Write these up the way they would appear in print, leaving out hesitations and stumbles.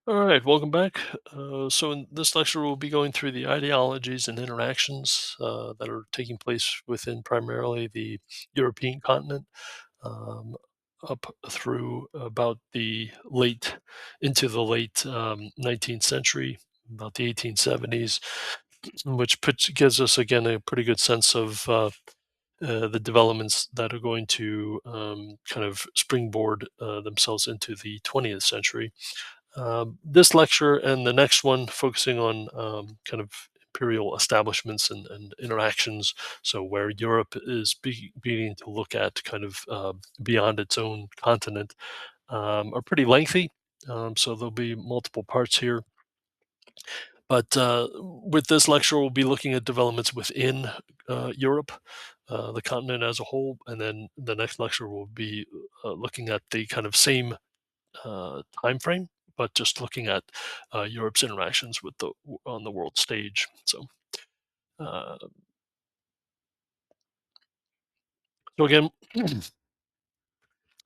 All right, welcome back. So, in this lecture, we'll be going through the ideologies and interactions that are taking place within primarily the European continent, um, up through about the late into the late 19th century, about the 1870s, which gives us again a pretty good sense of the developments that are going to kind of springboard themselves into the 20th century. This lecture and the next one focusing on kind of imperial establishments and interactions. So where Europe is beginning to look at kind of beyond its own continent are pretty lengthy. So there'll be multiple parts here. But with this lecture, we'll be looking at developments within Europe, the continent as a whole, and then the next lecture will be looking at the kind of same time frame, but just looking at Europe's interactions with on the world stage. Uh, so again,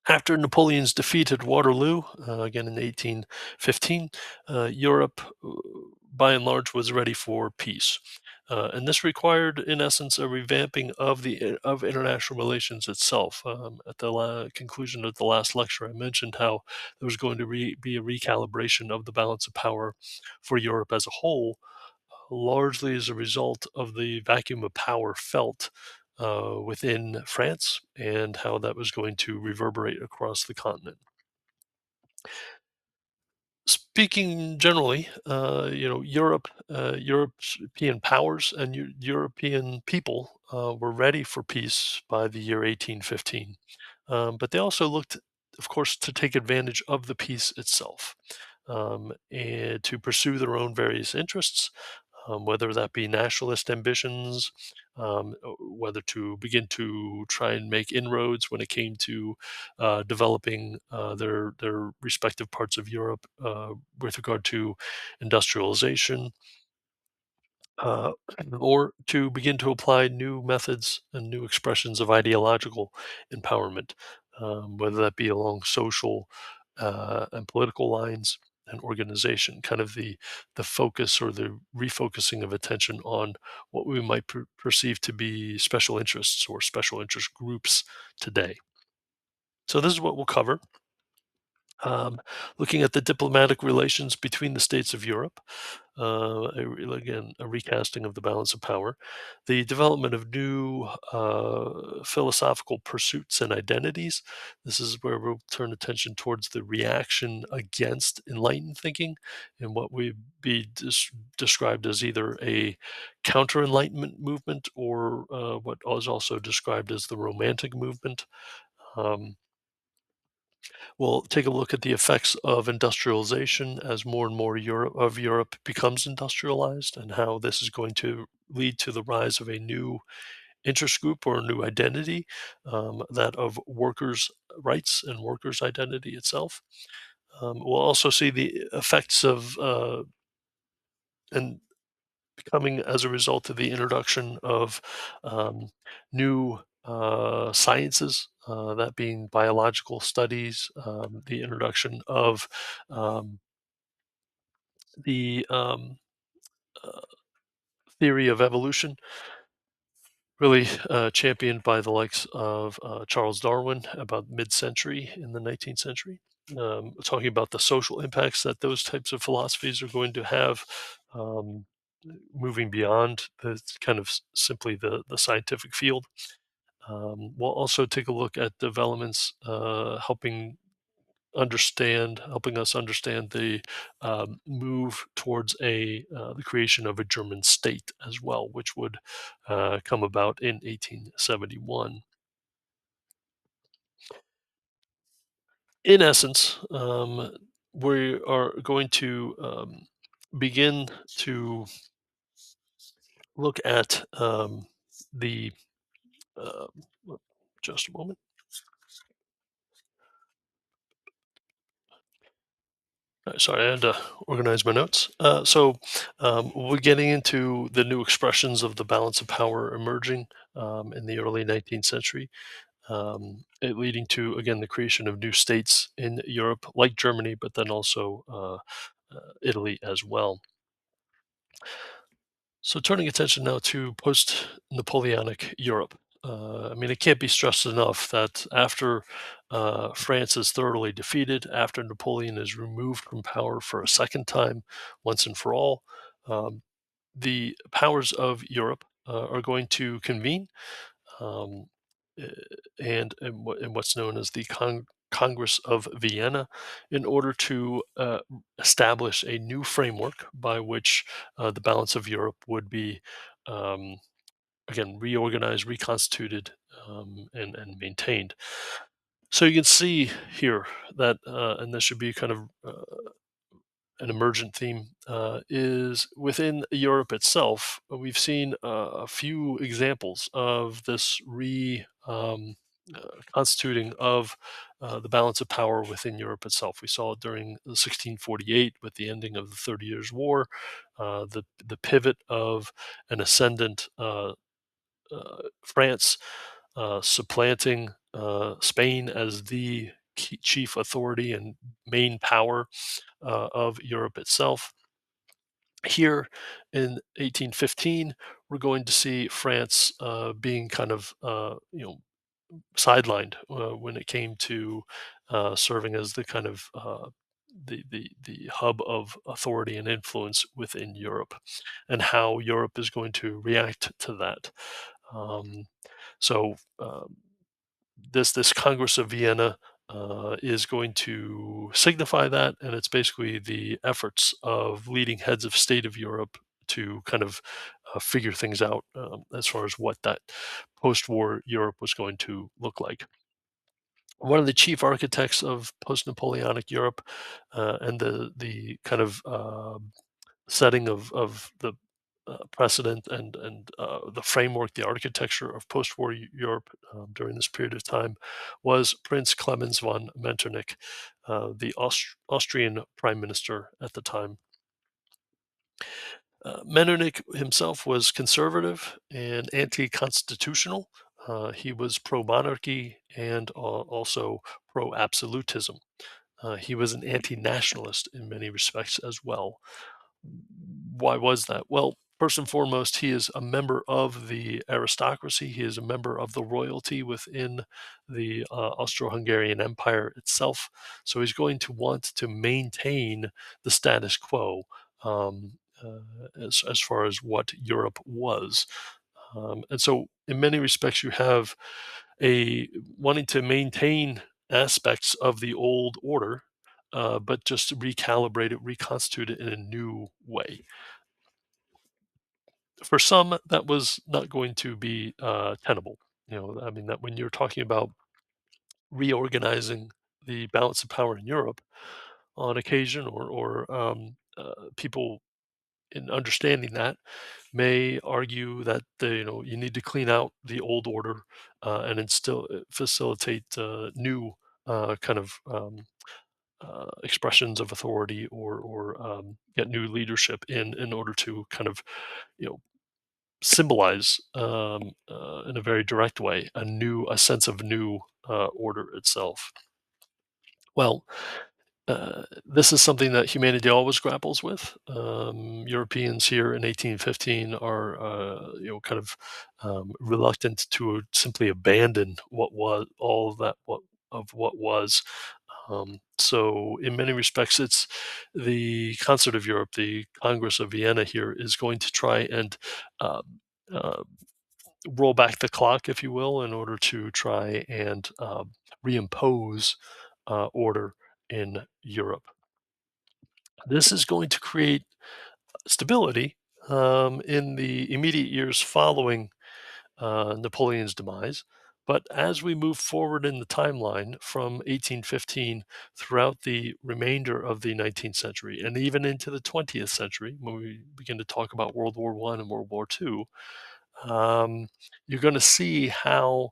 after Napoleon's defeat at Waterloo, again in 1815, Europe, by and large, was ready for peace, and this required, in essence, a revamping of of international relations itself. At the conclusion of the last lecture, I mentioned how there was going to be a recalibration of the balance of power for Europe as a whole, largely as a result of the vacuum of power felt within France and how that was going to reverberate across the continent. Speaking generally, European powers and European people were ready for peace by the year 1815. But they also looked, of course, to take advantage of the peace itself and to pursue their own various interests, whether that be nationalist ambitions, whether to begin to try and make inroads when it came to developing their respective parts of Europe with regard to industrialization, uh, or to begin to apply new methods and new expressions of ideological empowerment, whether that be along social and political lines and organization, kind of the focus or the refocusing of attention on what we might perceive to be special interests or special interest groups today. So this is what we'll cover. Um, Looking at the diplomatic relations between the states of Europe, again, a recasting of the balance of power, the development of new philosophical pursuits and identities. This is where we'll turn attention towards the reaction against enlightened thinking and what would be described as either a counter enlightenment movement or what is also described as the romantic movement. Um, We'll take a look at the effects of industrialization as more and more Europe becomes industrialized, and how this is going to lead to the rise of a new interest group or a new identity, that of workers' rights and workers' identity itself. We'll also see the effects of and coming as a result of the introduction of um, new sciences, that being biological studies, the introduction of um, the uh, theory of evolution, really championed by the likes of Charles Darwin about mid-century in the 19th century. Talking about the social impacts that those types of philosophies are going to have, um, moving beyond the kind of simply the scientific field. We'll also take a look at developments helping us understand the move towards the creation of a German state as well, which would come about in 1871. In essence, we are going to begin to look at the uh, just a moment. Sorry, I had to organize my notes. We're getting into the new expressions of the balance of power emerging in the early 19th century, it leading to, again, the creation of new states in Europe, like Germany, but then also Italy as well. So, turning attention now to post Napoleonic Europe. I mean, it can't be stressed enough that after France is thoroughly defeated, after Napoleon is removed from power for a second time, once and for all, um, the powers of Europe are going to convene, um, uh, and what's known as the Congress of Vienna, in order to establish a new framework by which the balance of Europe would be, um, again, reorganized, reconstituted, and maintained. So you can see here that, and this should be kind of an emergent theme, is within Europe itself. We've seen a few examples of this constituting of the balance of power within Europe itself. We saw it during 1648 with the ending of the Thirty Years' War, the pivot of an ascendant France, supplanting Spain as the chief authority and main power of Europe itself. Here in 1815, we're going to see France being kind of, sidelined when it came to serving as the kind of the hub of authority and influence within Europe, and how Europe is going to react to that. Um, so this Congress of Vienna is going to signify that, and it's basically the efforts of leading heads of state of Europe to kind of figure things out, as far as what that post-war Europe was going to look like. One of the chief architects of post-Napoleonic Europe, and the kind of setting of the precedent and the framework, the architecture of post-war Europe during this period of time, was Prince Clemens von Metternich, the Austrian prime minister at the time. Metternich himself was conservative and anti-constitutional. He was pro-monarchy and also pro-absolutism. He was an anti-nationalist in many respects as well. Why was that? Well, first and foremost, he is a member of the aristocracy. He is a member of the royalty within the Austro-Hungarian Empire itself. So he's going to want to maintain the status quo, as far as what Europe was. And so, in many respects, you have a wanting to maintain aspects of the old order, but just to recalibrate it, reconstitute it in a new way. For some, that was not going to be tenable. I mean, that when you're talking about reorganizing the balance of power in Europe on occasion, or people in understanding that may argue that you need to clean out the old order and instill facilitate new kind of expressions of authority, or get new leadership in order to kind of you know symbolize, in a very direct way, a sense of new order itself. Well, this is something that humanity always grapples with. Europeans here in 1815 are, kind of reluctant to simply abandon what was all of that what was. So, in many respects, it's the Concert of Europe, the Congress of Vienna here, is going to try and um, uh, roll back the clock, if you will, in order to try and reimpose order in Europe. This is going to create stability in the immediate years following Napoleon's demise. But as we move forward in the timeline from 1815 throughout the remainder of the 19th century and even into the 20th century, when we begin to talk about World War One and World War Two, um, you're going to see how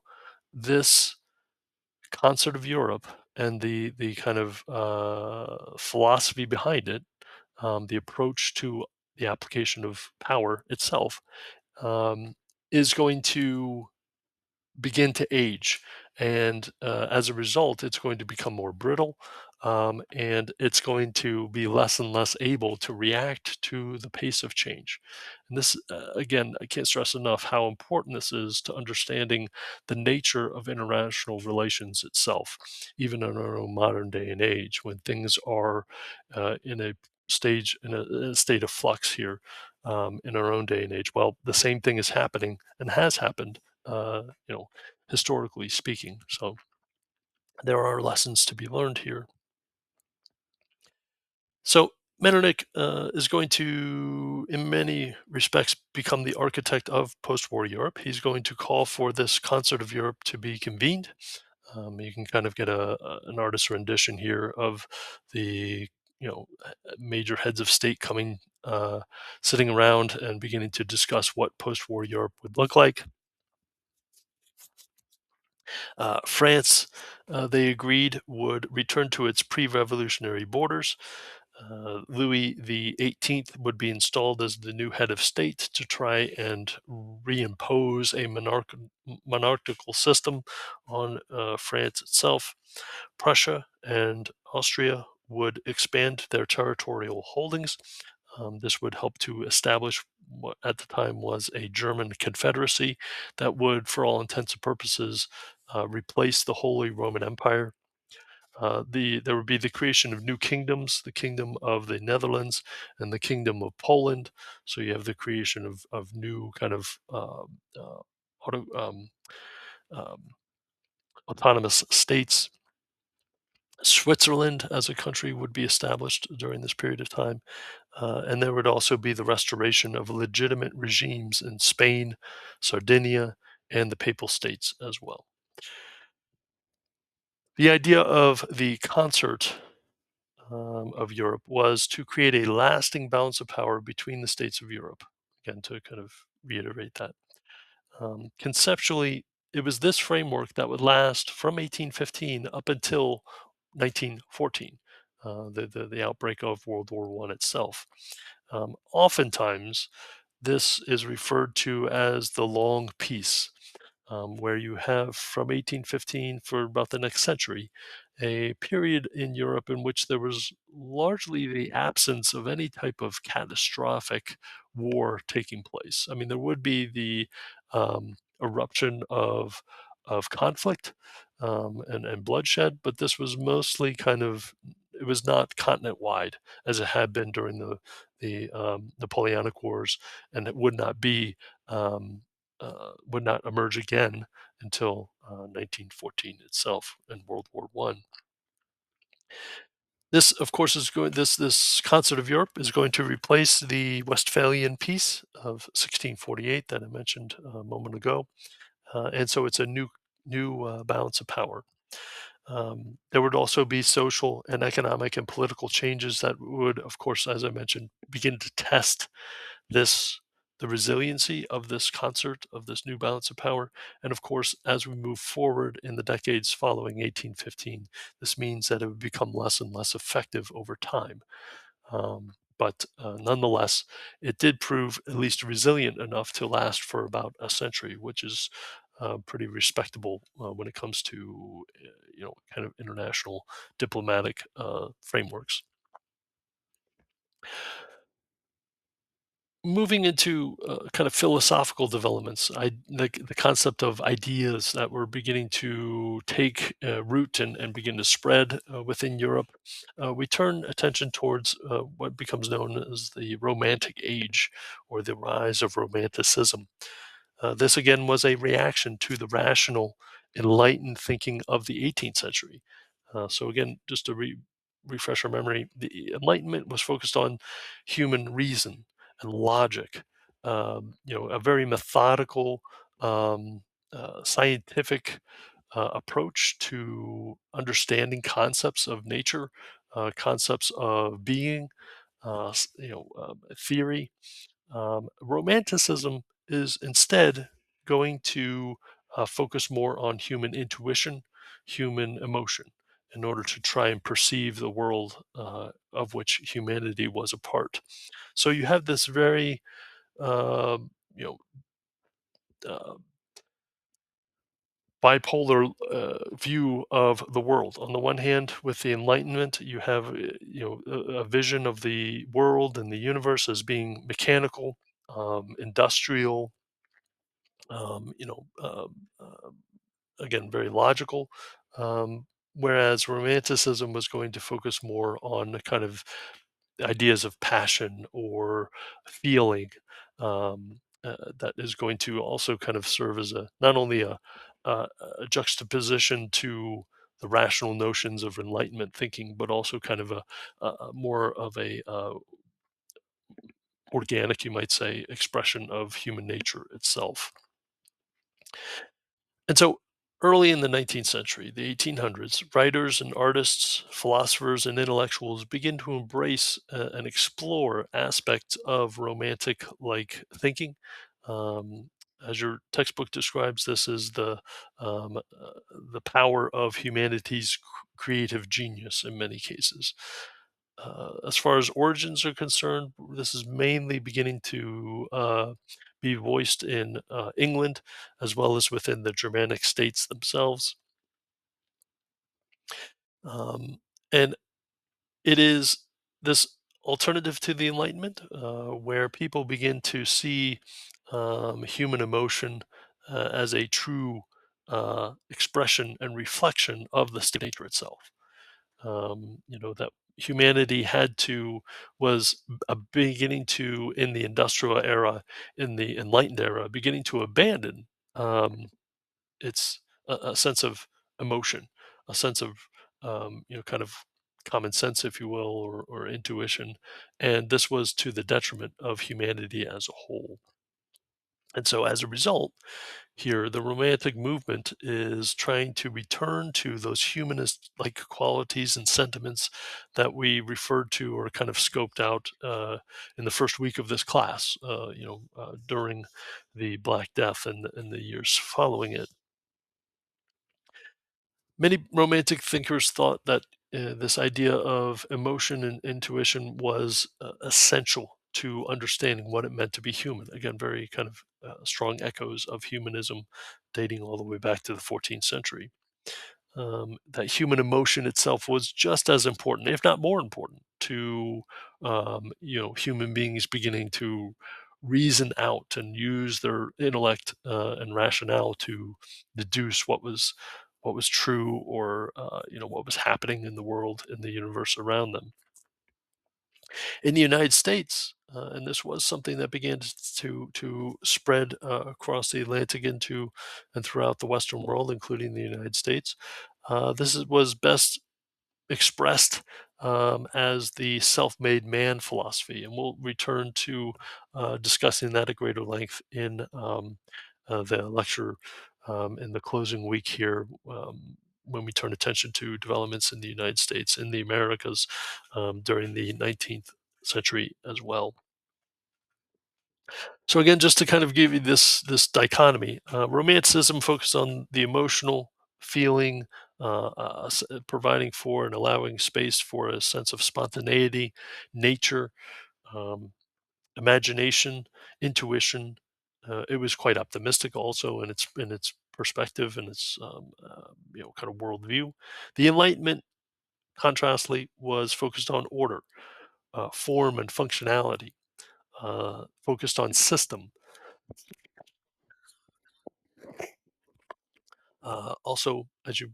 this concert of Europe and the kind of philosophy behind it, the approach to the application of power itself, um, is going to begin to age. And as a result, it's going to become more brittle. and it's going to be less and less able to react to the pace of change. And this, again, I can't stress enough how important this is to understanding the nature of international relations itself, even in our own modern day and age, when things are in a in a state of flux here in our own day and age. Well, the same thing is happening and has happened, historically speaking. So there are lessons to be learned here. So Metternich is going to, in many respects, become the architect of post-war Europe. He's going to call for this concert of Europe to be convened. You can kind of get an artist's rendition here of the major heads of state coming, sitting around and beginning to discuss what post-war Europe would look like. France, they agreed, would return to its pre-revolutionary borders. Louis the 18th would be installed as the new head of state to try and reimpose a monarchical system on France itself. Prussia and Austria would expand their territorial holdings. This would help to establish what at the time was a German confederacy that would, for all intents and purposes, replace the Holy Roman Empire. There would be the creation of new kingdoms, the kingdom of the Netherlands and the kingdom of Poland. So you have the creation of new kind of auto, um, autonomous states. Switzerland as a country would be established during this period of time. And there would also be the restoration of legitimate regimes in Spain, Sardinia, and the Papal States as well. The idea of the concert of Europe was to create a lasting balance of power between the states of Europe. Again, to kind of reiterate that. Conceptually, it was this framework that would last from 1815 up until 1914, the outbreak of World War One itself. Oftentimes, this is referred to as the Long Peace, where you have from 1815 for about the next century a period in Europe in which there was largely the absence of any type of catastrophic war taking place. I mean, there would be the eruption of conflict and bloodshed, but this was mostly kind of, it was not continent wide as it had been during the Napoleonic Wars, and it would not be would not emerge again until 1914 itself in World War One. This, of course, is going. This concert of Europe is going to replace the Westphalian Peace of 1648 that I mentioned a moment ago, and so it's a new balance of power. There would also be social and economic and political changes that would, of course, as I mentioned, begin to test this the resiliency of this concert of this new balance of power. And of course, as we move forward in the decades following 1815, this means that it would become less and less effective over time. But nonetheless, it did prove at least resilient enough to last for about a century, which is pretty respectable when it comes to kind of international diplomatic frameworks. Moving into kind of philosophical developments, the concept of ideas that were beginning to take root and begin to spread within Europe, we turn attention towards what becomes known as the Romantic Age or the rise of Romanticism. This again was a reaction to the rational, enlightened thinking of the 18th century. So again, just to refresh our memory, the Enlightenment was focused on human reason and logic. A very methodical, scientific approach to understanding concepts of nature, concepts of being, theory. Romanticism is instead going to focus more on human intuition, human emotion, in order to try and perceive the world of which humanity was a part. So you have this very, uh, you know, uh, bipolar view of the world. On the one hand, with the Enlightenment, you have a vision of the world and the universe as being mechanical, industrial, again very logical. Um, Whereas Romanticism was going to focus more on the kind of ideas of passion or feeling, that is going to also kind of serve as a not only a juxtaposition to the rational notions of enlightenment thinking, but also kind of a more of a organic, you might say, expression of human nature itself. And so early in the 19th century, the 1800s, writers and artists, philosophers and intellectuals begin to embrace and explore aspects of romantic like thinking. Um, as your textbook describes, this is the power of humanity's creative genius in many cases. As far as origins are concerned, this is mainly beginning to be voiced in England as well as within the Germanic states themselves. Um, and it is this alternative to the Enlightenment where people begin to see human emotion as a true expression and reflection of the state of nature itself. That humanity had to was beginning to in the industrial era, in the enlightened era, beginning to abandon um, its a sense of emotion, a sense of kind of common sense, if you will, or intuition, and this was to the detriment of humanity as a whole. And so, as a result, here the romantic movement is trying to return to those humanist like qualities and sentiments that we referred to or kind of scoped out in the first week of this class, during the Black Death and the years following it. Many romantic thinkers thought that this idea of emotion and intuition was essential to understanding what it meant to be human. Again, very kind of strong echoes of humanism dating all the way back to the 14th century. That human emotion itself was just as important, if not more important, to human beings beginning to reason out and use their intellect and rationale to deduce what was true or what was happening in the world in the universe around them. In the United States, and this was something that began to spread across the Atlantic into and throughout the Western world, including the United States. Was best expressed as the self-made man philosophy, and we'll return to discussing that at greater length in the lecture in the closing week here. When we turn attention to developments in the United States, in the Americas, during the 19th century as well. So again, just to kind of give you this dichotomy, Romanticism focused on the emotional feeling, providing for and allowing space for a sense of spontaneity, nature, um, imagination, intuition. It was quite optimistic also in its perspective and its kind of worldview. The Enlightenment, contrastly, was focused on order, form, and functionality. Focused on system. Also, as you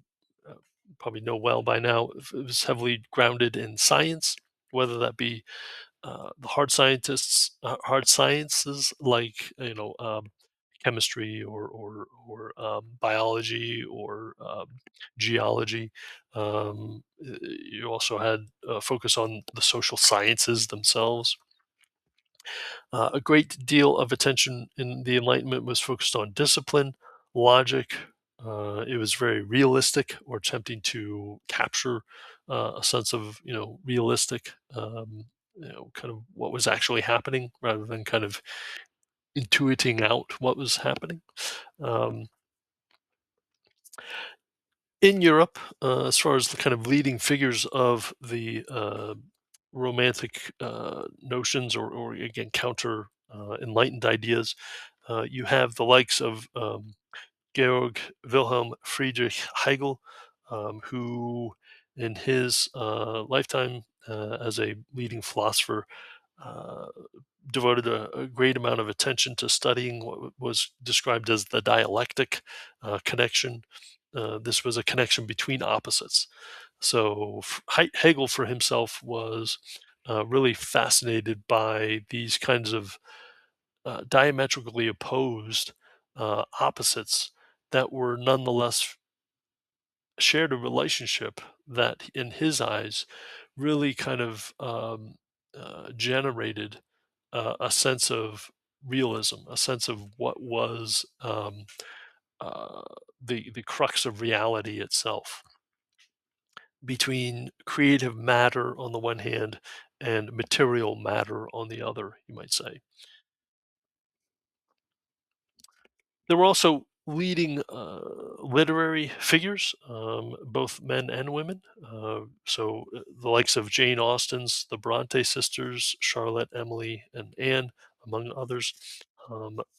uh, probably know well by now, it was heavily grounded in science, whether that be the hard sciences like chemistry or biology or geology. You also had a focus on the social sciences themselves. A great deal of attention in the Enlightenment was focused on discipline, logic. It was very realistic, or attempting to capture a sense of realistic, kind of what was actually happening, rather than kind of intuiting out what was happening. Um, in Europe, as far as the kind of leading figures of the romantic notions, or again counter enlightened ideas, you have the likes of Georg Wilhelm Friedrich Hegel, who, in his lifetime as a leading philosopher, uh, devoted a great amount of attention to studying what was described as the dialectic connection. This was a connection between opposites. So Hegel, for himself, was really fascinated by these kinds of diametrically opposed opposites that were nonetheless shared a relationship that, in his eyes, really kind of generated a sense of realism, a sense of what was uh, the crux of reality itself, between creative matter on the one hand and material matter on the other, you might say. There were also leading literary figures, both men and women. The likes of Jane Austen's The Bronte sisters, Charlotte, Emily, and Anne, among others,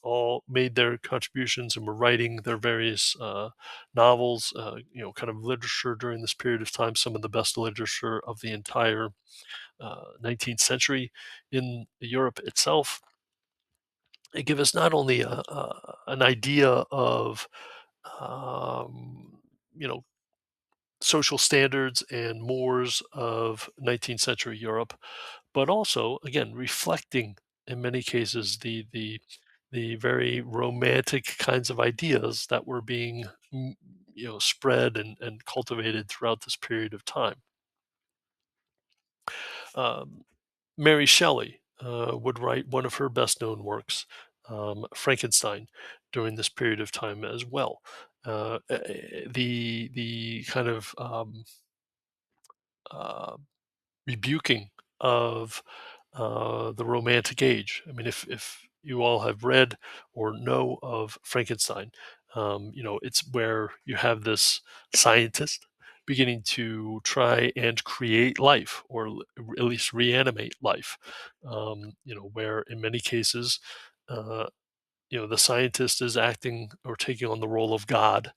all made their contributions and were writing their various novels, kind of literature during this period of time, some of the best literature of the entire 19th century in Europe itself. They give us not only an idea of um, you know social standards and mores of 19th century Europe, but also again reflecting in many cases the very romantic kinds of ideas that were being spread and cultivated throughout this period of time. Um, Mary Shelley would write one of her best known works, Frankenstein, during this period of time as well. The kind of uh, rebuking of the Romantic Age. I mean, if you all have read or know of Frankenstein, it's where you have this scientist beginning to try and create life, or at least reanimate life. Where in many cases, uh, the scientist is acting or taking on the role of God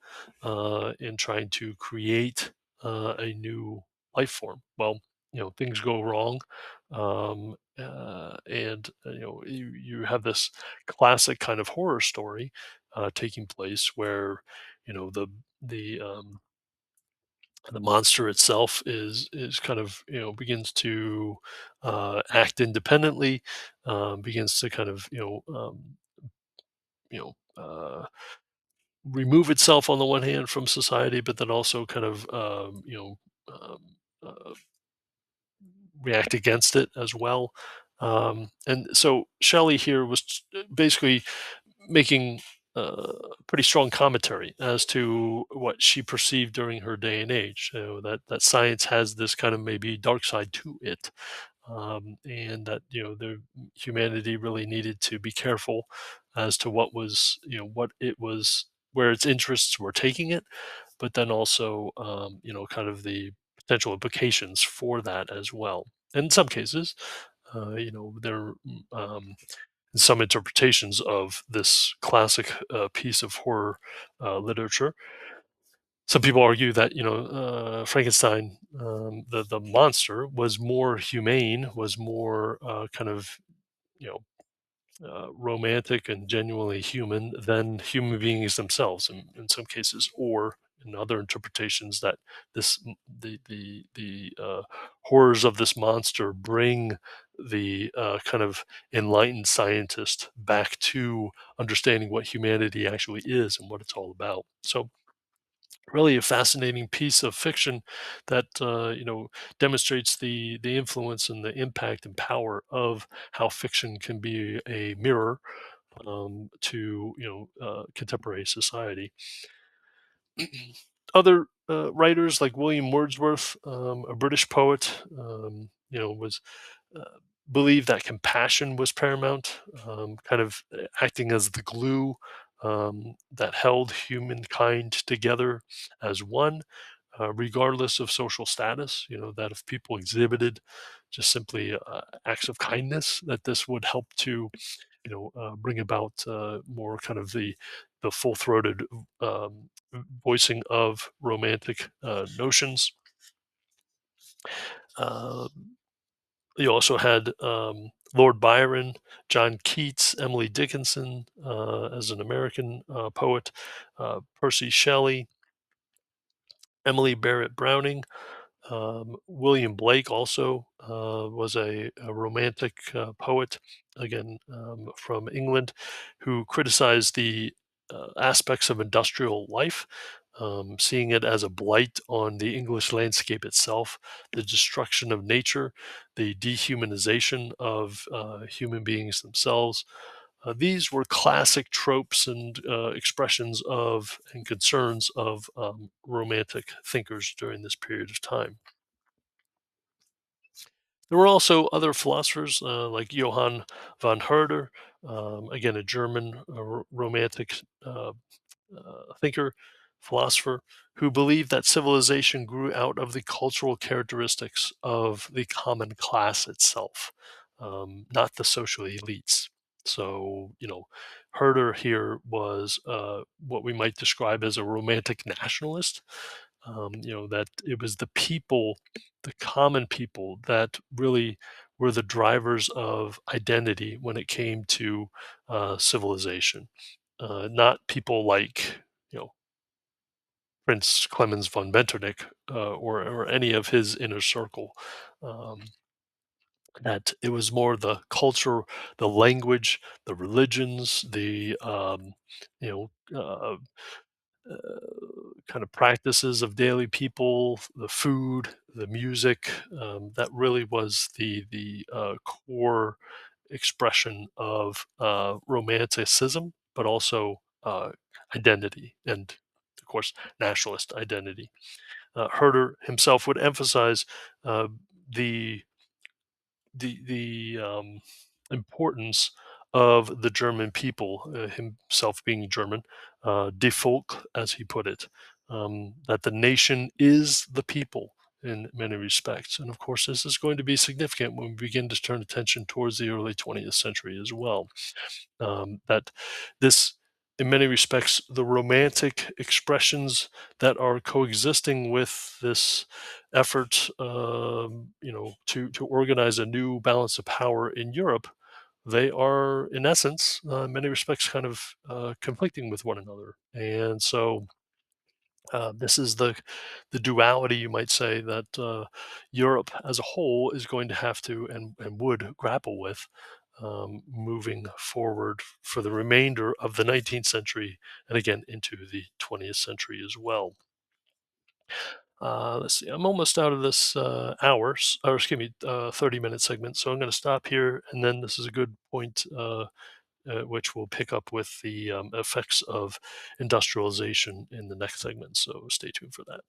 in trying to create a new life form. Well, things go wrong, and you have this classic kind of horror story taking place where the the monster itself is kind of begins to act independently, begins to kind of you know, remove itself on the one hand from society, but then also kind of, um, uh, react against it as well. And so Shelley here was basically making pretty strong commentary as to what she perceived during her day and age. That science has this kind of maybe dark side to it, and that the humanity really needed to be careful as to what it was, where its interests were taking it, but then also kind of the potential implications for that as well. And in some cases, there some interpretations of this classic piece of horror literature. Some people argue that Frankenstein, the monster, was more humane, was more kind of you know romantic and genuinely human than human beings themselves in some cases, or in other interpretations that the horrors of this monster bring the kind of enlightened scientist back to understanding what humanity actually is and what it's all about. So really a fascinating piece of fiction that demonstrates the influence and the impact and power of how fiction can be a mirror to contemporary society. Other writers like William Wordsworth, a British poet, was uh, believed that compassion was paramount, kind of acting as the glue that held humankind together as one, regardless of social status. That if people exhibited just simply acts of kindness, that this would help to bring about more kind of the full-throated um, voicing of romantic notions. Uh, you also had Lord Byron, John Keats, Emily Dickinson as an American poet, Percy Shelley, Emily Barrett Browning. William Blake also was a romantic poet, again from England, who criticized the aspects of industrial life, seeing it as a blight on the English landscape itself, the destruction of nature, the dehumanization of human beings themselves. These were classic tropes and expressions of and concerns of romantic thinkers during this period of time. There were also other philosophers like Johann von Herder, again, a German romantic thinker, philosopher, who believed that civilization grew out of the cultural characteristics of the common class itself, not the social elites. So, Herder here was what we might describe as a romantic nationalist. That it was the people, the common people, that really were the drivers of identity when it came to civilization, not people like you know Prince Clemens von Metternich or any of his inner circle. Um, that it was more the culture, the language, the religions, the you know kind of practices of daily people, the food, the music. That really was the core expression of romanticism, but also identity and, of course, nationalist identity. Herder himself would emphasize uh, the the importance of the German people, himself being German, "Die Volk," as he put it, that the nation is the people in many respects. And of course, this is going to be significant when we begin to turn attention towards the early 20th century as well. That this, in many respects, the romantic expressions that are coexisting with this effort, to organize a new balance of power in Europe, they are, in essence, in many respects, kind of conflicting with one another. And so, this is the duality, you might say, that Europe as a whole is going to have to and would grapple with, moving forward for the remainder of the 19th century and again into the 20th century as well. Let's see, I'm almost out of this or excuse me, 30-minute segment, so I'm going to stop here, and then this is a good point at which we'll pick up with the effects of industrialization in the next segment. So stay tuned for that.